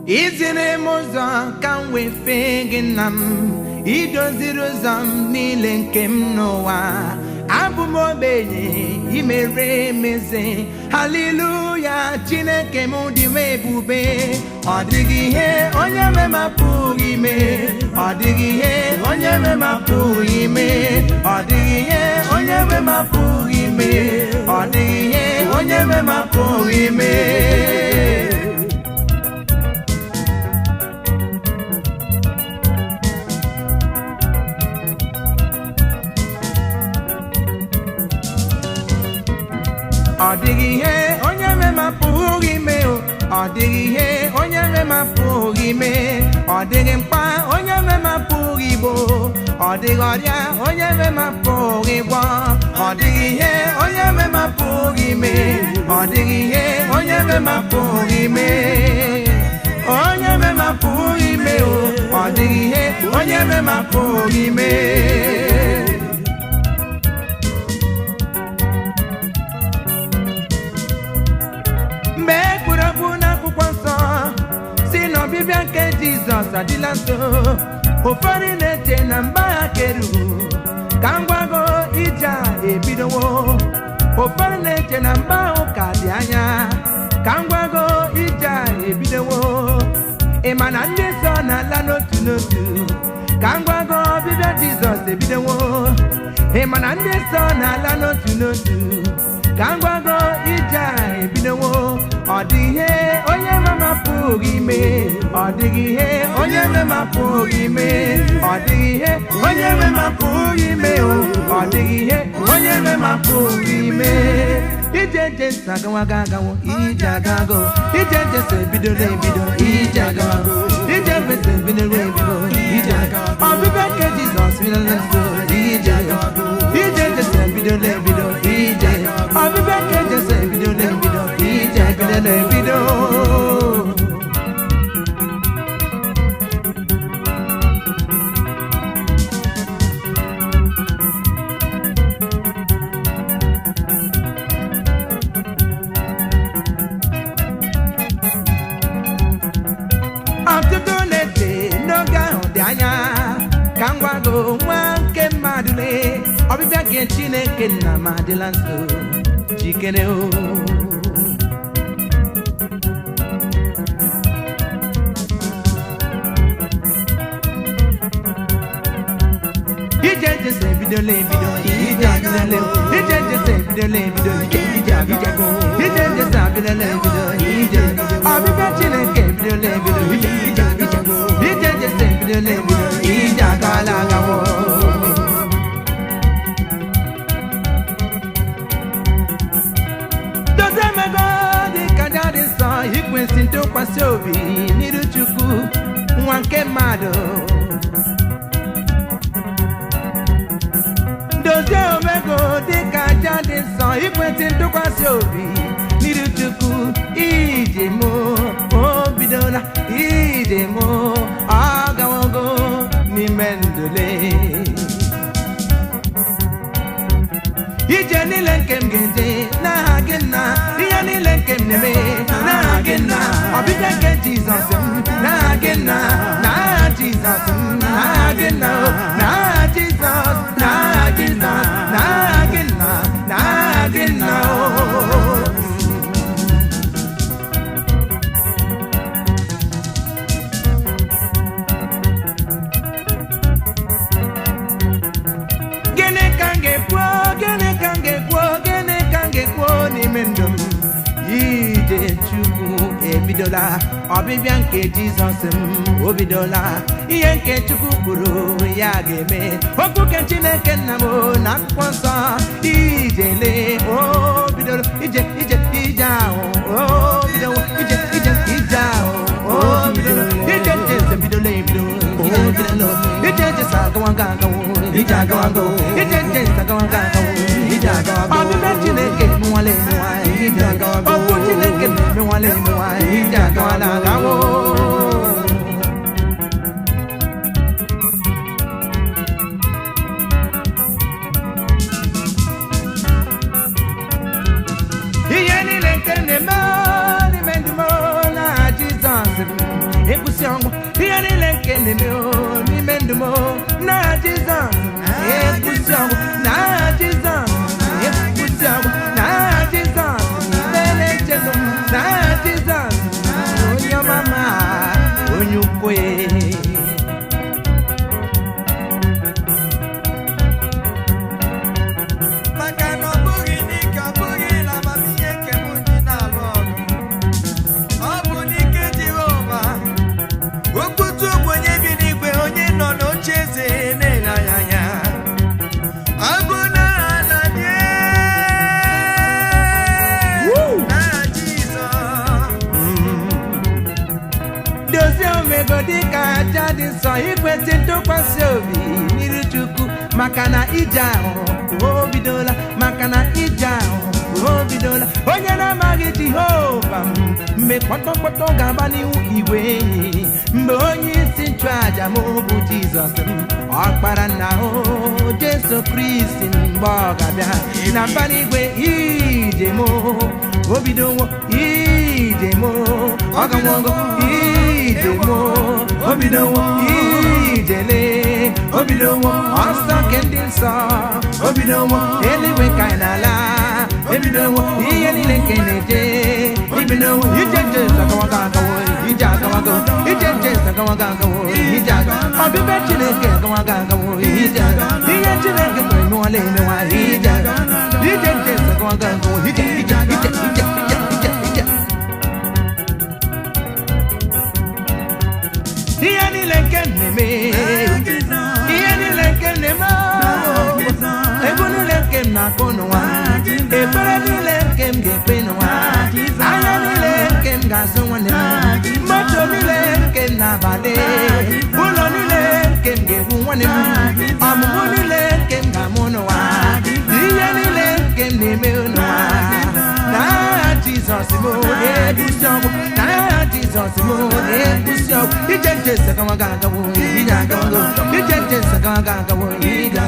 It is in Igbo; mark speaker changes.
Speaker 1: izere m ụzọ ka m wee fee gị nna m, idoziri ụzọ m niile nke m n'ụwa. Abụ m ogbenye, imere emeze, haleluya, Chineke m dị m ebube. Ọ dịghị ihe onye me m apụghị ime, ọ dịghị ihe onye me m apụghị ime, ọ dịghị ihe onye me m apụghị ime, ọ dịghị ihe onye me m apụghị ime. Ọ dịghị ihe onye me m apụghị ime, ọ dịghị ihe onye me m apụghị ime, ọ dịghị mkpa onye me m apụghị igbo, ọ dịghị ọrịa onye me m apụghị gwọ, ọ dịghị ihe onye me m apụghị ime, ọ dịghị ihe onye me m apụghị ime, onye me m apụghị ime, ọ dịghị ihe onye me m apụghị ime. Ọbịbịa nke Jizọs adịla nso, ụfọdụ na-eche na mgbe ya keru ka ngwago ije a ebidowo, ụfọdụ na-eche na mgbe ahụ ka dị anya ka ngwago ije a ebidowo. Ị ma na ndị nsọ na-ala n'otu n'otu ka ngwago ọbịbịa Jizọs ebidowo. Ị ma na ndị nsọ na-ala n'otu n'otu ka ngwago ije a ebidowo. Ọ dị ihe onye me m apụghị ime, ọ dịghị ihe onye me m apụghị ime, ọ dịghị ihe onye me m apụghị ime, ọ dịghị ihe onye me m apụghị ime. Ije Jesu agawago agawo, ije agago, ije Jesu ebidola ebido, ije agago, ije Jesu ebidola ebido, ije agago. Ọbịbịa nke Jizọs bidoro nso, ije agago, ije Jesu ebidola ebido, ije agago. Ọbịbịa nke Jesu ebidola ebido, ije ebidola ebido. Ọtụtụ na-eche n'oge ahụ dị anya ka m gwago nwa nke mmadụ lee, ọbịbịa nke Chineke nna m adịla nso, jikere o. Ije Jesu ebidola ebido, ije ebidola, ije Jesu ebidola ebido, ije abijago, ije Jesu ebidola ebido, ije ọbịbịa Chineke ebidola ebido, ije abijago, ije Jesu ebidola ebido, ije agala agawo. Dozie mego dị ka dị nsọ, ikwesị ntụkwasị obi n'iru Chukwu nwa nke mmadụ. Dozie omego dị ka aja dị nsọ, ikwesị ntụkwasị obi n'iru Chukwu. Ije mụ o bidola, ije mụ ọ gawogo n'ime ndụle. Ije niile nke m ga-eje n'aha gị nna, ihe niile nke m na-eme n'aha gị nna, ọbịbịa nke Jizọs m n'aha gị nna, n'aha Jizọs m n'aha gị nna, n'aha Jizọs, n'aha Jizọs, n'aha gị nna, n'aha gị nna o. Gịnị ka m ga-ekwu, gịnị ka m ga-ekwu, gịnị ka m ga-ekwu n'ime ndụ m? Ije Chukwu ebidola, ọbịbịa nke Jizọs m o bidola, ihe nke Chukwu kwuru ya ga-eme, okwu nke Chineke nna m na akwụkwọ nsọ. Ijele o bidola, ije ije ije ahụ o bidola, ije ije ije ahụ o bidola, ije Jesu ebidola ebido, ije bidola, ije Jesu agawago agawo, ije agawago, ije Jesu agawago agawo, ije agawago. Ọbịbịa Chineke m nwale m nwanyị, ije agawago, okwu Chineke m nwale m nwanyị, ije agawala agawo. Ihe niile nke na-eme n'ime ndụ m na Jizọs m ekwusi ọgwụ ihe niile nke na-eme n'ime ndụ m na Jizọs ekwusi ọgwụ na Jizọs ekwusi ọgwụ na Jizọs n'ime na-echelu m na Jizọs onye ọma ma onye ukwu aja dị nsọ ikwesị ntụkwasị obi n'iru Chukwu maka na ije ahụ o bidola maka na ije ahụ o bidola onye na-amaghị Jehova mgbe kpọtọkpọtọ ga-agba n'ihu igwe mgbe onye isi nchụaja m bụ Jizọs ọkpara nna ahụ Jesu Kristi mgbe ọ ga-abịa na mbara igwe ije m o bidowo ije m ọ ga-nwogo ije m obidowo ijele obidowo ọsọ nke ndị nsọ obidowo eluigwe ka anyị n'ala ebidowo ihe niile nke na-eje ebidowo ije nje agawago agawo ije agawago ije nje agawago agawo ije agawago ọbịbịa Chineke agawago agawo ije agawago ihe Chineke mere n'ụwa emewa ije agawago ije nje agawago agawo ije ije ije ije ihe niile nke na-eme ihe niile nke na-eme ego niile nke m na-akụ n'ụwa ekpere niile nke m ga-ekpe n'ụwa anya niile nke m ga-azụ nwanne m moto niile nke m na-abalị ụlọ niile nke m ga-ewu nwanne m ọmụmụ niile nke m ga-amụ n'ụwa ihe niile nke m na-eme n'ụwa na Jizọs m na-ebusi ọgwụ na Jizọs m na-ebusi ọgwụ ije nje sagawaga agawo ije agawago ije nje sagawaga agawo ije